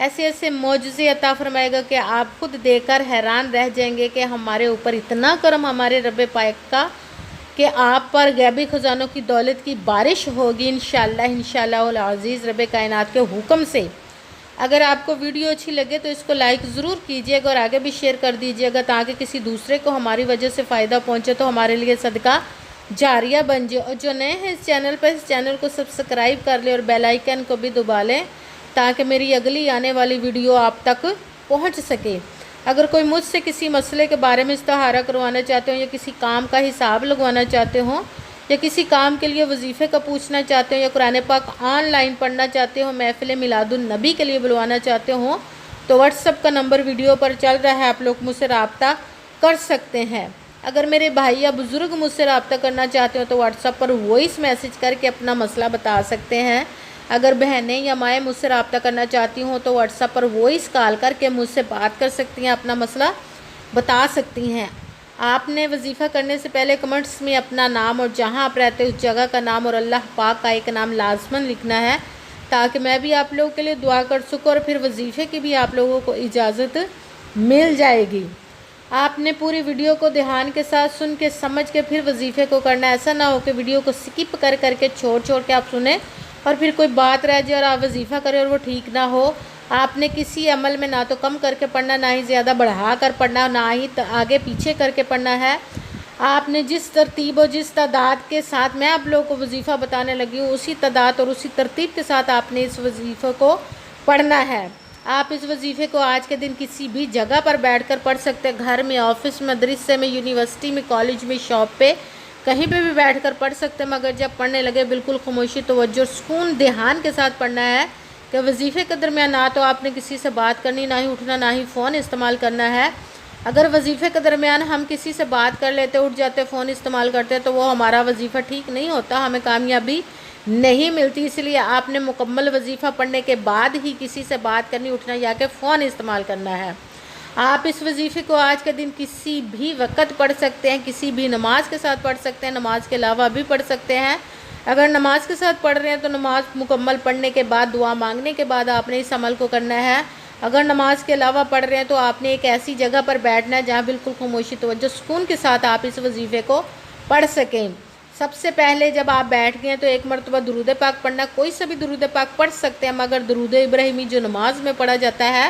ایسے ایسے معجزے عطا فرمائے گا کہ آپ خود دیکھ کر حیران رہ جائیں گے کہ ہمارے اوپر اتنا کرم ہمارے رب پاک کا کہ آپ پر غیبی خزانوں کی دولت کی بارش ہوگی انشاءاللہ العزیز رب کائنات کے حکم سے۔ اگر آپ کو ویڈیو اچھی لگے تو اس کو لائک ضرور کیجیے گا اور آگے بھی شیئر کر دیجیے گا تاکہ کسی دوسرے کو ہماری وجہ سے فائدہ پہنچے تو ہمارے لیے صدقہ جاریہ بن جائے۔ اور جو نئے ہیں اس چینل پر، اس چینل کو سبسکرائب کر لیں اور بیل آئیکن کو بھی دبا لیں تاکہ میری اگلی آنے والی ویڈیو آپ تک پہنچ سکے۔ اگر کوئی مجھ سے کسی مسئلے کے بارے میں استخارہ کروانا چاہتے ہوں یا کسی کام کا حساب لگوانا چاہتے ہوں یا کسی کام کے لیے وظیفے کا پوچھنا چاہتے ہوں یا قرآن پاک آن لائن پڑھنا چاہتے ہوں، محفل میلاد النبی کے لیے بلوانا چاہتے ہوں تو واٹس ایپ کا نمبر ویڈیو پر چل رہا ہے، آپ لوگ مجھ سے رابطہ کر سکتے ہیں۔ اگر میرے بھائی یا بزرگ مجھ سے رابطہ کرنا چاہتے ہو تو واٹس ایپ پر وائس میسیج کر کے اپنا مسئلہ بتا سکتے ہیں۔ اگر بہنیں یا مائیں مجھ سے رابطہ کرنا چاہتی ہوں تو واٹس ایپ پر وائس کال کر کے مجھ سے بات کر سکتی ہیں، اپنا مسئلہ بتا سکتی ہیں۔ آپ نے وظیفہ کرنے سے پہلے کمنٹس میں اپنا نام اور جہاں آپ رہتے اس جگہ کا نام اور اللہ پاک کا ایک نام لازماً لکھنا ہے تاکہ میں بھی آپ لوگوں کے لیے دعا کر سکوں اور پھر وظیفے کی بھی آپ لوگوں کو اجازت مل جائے گی۔ آپ نے پوری ویڈیو کو دھیان کے ساتھ سن کے سمجھ کے پھر وظیفے کو کرنا ہے۔ ایسا نہ ہو کہ ویڈیو کو سکپ کر کے چھوڑ کے آپ سنیں اور پھر کوئی بات رہ جائے اور آپ وظیفہ کریں اور وہ ٹھیک نہ ہو۔ آپ نے کسی عمل میں نہ تو کم کر کے پڑھنا، نہ ہی زیادہ بڑھا کر پڑھنا، نہ ہی آگے پیچھے کر کے پڑھنا ہے۔ آپ نے جس ترتیب اور جس تعداد کے ساتھ میں آپ لوگوں کو وظیفہ بتانے لگی ہوں اسی تعداد اور اسی ترتیب کے ساتھ آپ نے اس وظیفے کو پڑھنا ہے۔ آپ اس وظیفے کو آج کے دن کسی بھی جگہ پر بیٹھ کر پڑھ سکتے ہیں، گھر میں، آفس میں، مدرسے میں، یونیورسٹی میں، کالج میں، شاپ پہ، کہیں پہ بھی بیٹھ کر پڑھ سکتے ہیں، مگر جب پڑھنے لگے بالکل خاموشی، توجہ، سکون، دھیان کے ساتھ پڑھنا ہے کہ وظیفے کے درمیان نہ تو آپ نے کسی سے بات کرنی، نہ ہی اٹھنا، نہ ہی فون استعمال کرنا ہے۔ اگر وظیفے کے درمیان ہم کسی سے بات کر لیتے، اٹھ جاتے، فون استعمال کرتے تو وہ ہمارا وظیفہ ٹھیک نہیں ہوتا، ہمیں کامیابی نہیں ملتی۔ اس لیے آپ نے مکمل وظیفہ پڑھنے کے بعد ہی کسی سے بات کرنی، اٹھنا یا کہ فون استعمال کرنا ہے۔ آپ اس وظیفے کو آج کے دن کسی بھی وقت پڑھ سکتے ہیں، کسی بھی نماز کے ساتھ پڑھ سکتے ہیں، نماز کے علاوہ بھی پڑھ سکتے ہیں۔ اگر نماز کے ساتھ پڑھ رہے ہیں تو نماز مکمل پڑھنے کے بعد، دعا مانگنے کے بعد آپ نے اس عمل کو کرنا ہے۔ اگر نماز کے علاوہ پڑھ رہے ہیں تو آپ نے ایک ایسی جگہ پر بیٹھنا ہے جہاں بالکل خاموشی، توجہ، سکون کے ساتھ آپ اس وظیفے کو پڑھ سکیں۔ سب سے پہلے جب آپ بیٹھ گئے تو ایک مرتبہ درود پاک پڑھنا، کوئی سا بھی درود پاک پڑھ سکتے ہیں، مگر درود ابراہیمی جو نماز میں پڑھا جاتا ہے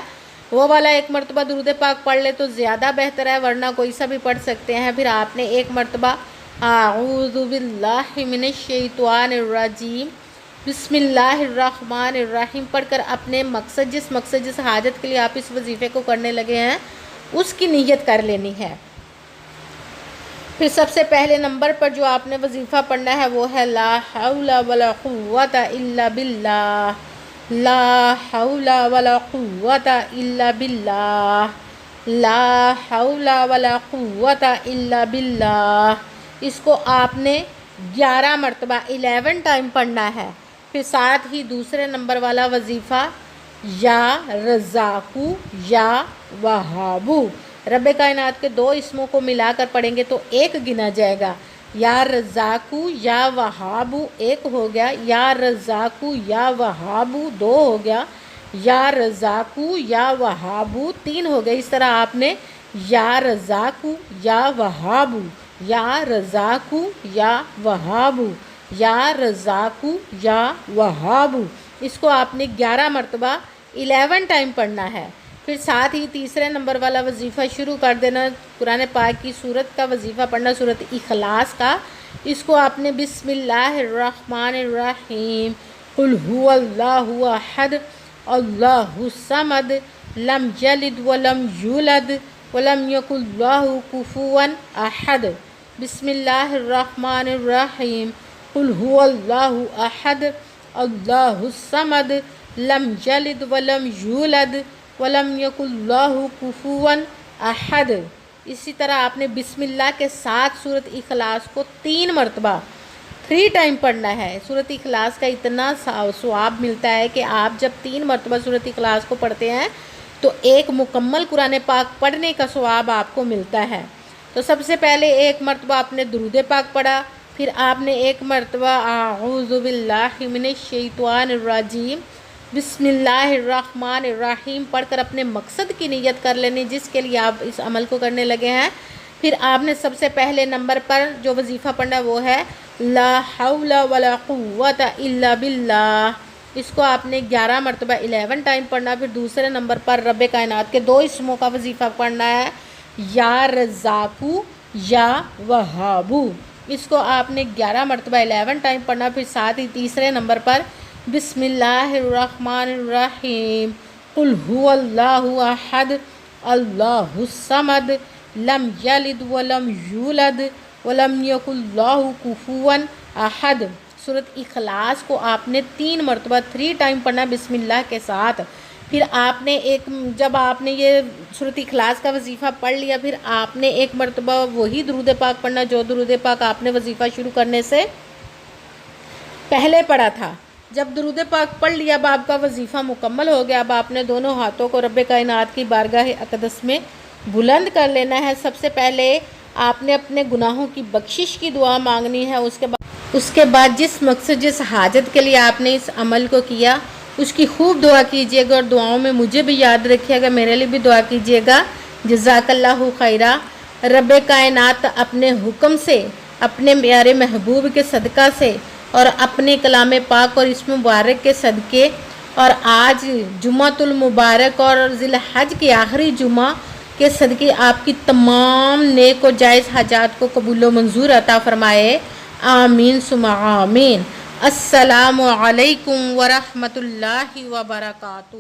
وہ والا ایک مرتبہ درود پاک پڑھ لے تو زیادہ بہتر ہے، ورنہ کوئی سا بھی پڑھ سکتے ہیں۔ پھر آپ نے ایک مرتبہ اعوذ باللہ من الشیطان الرجیم بسم اللہ الرحمن الرحیم پڑھ کر اپنے مقصد، جس حاجت کے لیے آپ اس وظیفے کو کرنے لگے ہیں اس کی نیت کر لینی ہے۔ پھر سب سے پہلے نمبر پر جو آپ نے وظیفہ پڑھنا ہے وہ ہے لا حول ولا قوت الا باللہ، لا حول ولا قوت الا باللہ، لا حول ولا قوت الا باللہ۔ اس کو آپ نے 11 مرتبہ 11 ٹائم پڑھنا ہے۔ پھر ساتھ ہی دوسرے نمبر والا وظیفہ یا رزاقو یا وہابو، رب کائنات کے 2 اسموں کو ملا کر پڑھیں گے تو 1 گنا جائے گا۔ یا رزاقو یا وہابو 1 ہو گیا، یا رزاقو یا وہابو 2 ہو گیا، یا رزاقو یا وہابو 3 ہو گیا۔ اس طرح آپ نے یا رزاقو یا وہابو، یا رزاقو یا وہابو، یا رزاقو یا وہابو، اس کو آپ نے 11 مرتبہ 11 ٹائم پڑھنا ہے۔ پھر ساتھ ہی تیسرے نمبر والا وظیفہ شروع کر دینا، قرآن پاک کی سورت کا وظیفہ پڑھنا، سورت اخلاص کا۔ اس کو آپ نے بسم اللہ الرحمن الرحیم قل هو اللہ احد اللہ الصمد لم یلد ولم یولد ولم یکن لہ کفوا احد، بسم اللہ الرحمن الرحیم قل هو اللہ احد اللہ الصمد لم یلد ولم یولد ولم یکن لہ کفوا احد۔ اسی طرح آپ نے بسم اللہ کے ساتھ سورت اخلاص کو 3 مرتبہ 3 ٹائم پڑھنا ہے۔ سورت اخلاص کا اتنا ثواب ملتا ہے کہ آپ جب 3 مرتبہ سورت اخلاص کو پڑھتے ہیں تو ایک مکمل قرآن پاک پڑھنے کا ثواب آپ کو ملتا ہے۔ تو سب سے پہلے 1 مرتبہ آپ نے درود پاک پڑھا، پھر آپ نے 1 مرتبہ اعوذ باللہ من الشیطان الرجیم بسم اللہ الرحمن الرحیم پڑھ کر اپنے مقصد کی نیت کر لینی جس کے لیے آپ اس عمل کو کرنے لگے ہیں۔ پھر آپ نے سب سے پہلے نمبر پر جو وظیفہ پڑھنا وہ ہے لا حول ولا قوت الا باللہ، اس کو آپ نے 11 مرتبہ 11 ٹائم پڑھنا۔ پھر دوسرے نمبر پر رب کائنات کے 2 اسموں کا وظیفہ پڑھنا ہے، یا رزاقو یا وہابو، اس کو آپ نے 11 مرتبہ 11 ٹائم پڑھنا۔ پھر ساتھ ہی تیسرے نمبر پر بسم اللہ الرحمن الرحیم قل هو اللہ احد اللہ الصمد لم یلد ولم یولد ولم یکن له کفوا احد۔ سورۃ اخلاص کو آپ نے 3 مرتبہ 3 ٹائم پڑھنا بسم اللہ کے ساتھ۔ پھر آپ نے جب آپ نے یہ سورۃ اخلاص کا وظیفہ پڑھ لیا، پھر آپ نے 1 مرتبہ وہی درود پاک پڑھنا جو درود پاک آپ نے وظیفہ شروع کرنے سے پہلے پڑھا تھا۔ جب درود پاک پڑھ لیا، اب آپ کا وظیفہ مکمل ہو گیا، اب آپ نے دونوں ہاتھوں کو رب کائنات کی بارگاہ اقدس میں بلند کر لینا ہے۔ سب سے پہلے آپ نے اپنے گناہوں کی بخشش کی دعا مانگنی ہے۔ اس کے بعد جس مقصد جس حاجت کے لیے آپ نے اس عمل کو کیا اس کی خوب دعا کیجیے گا، اور دعاؤں میں مجھے بھی یاد رکھیے گا، میرے لیے بھی دعا کیجیے گا۔ جزاک اللہ خیرہ۔ رب کائنات اپنے حکم سے، اپنے پیارے محبوب کے صدقہ سے اور اپنے کلام پاک اور اس مبارک کے صدقے، اور آج جمعۃ المبارک اور ذی الحج کے آخری جمعہ کے صدقے آپ کی تمام نیک و جائز حاجات کو قبول و منظور عطا فرمائے، آمین ثم آمین۔ السلام علیکم ورحمۃ اللہ وبرکاتہ۔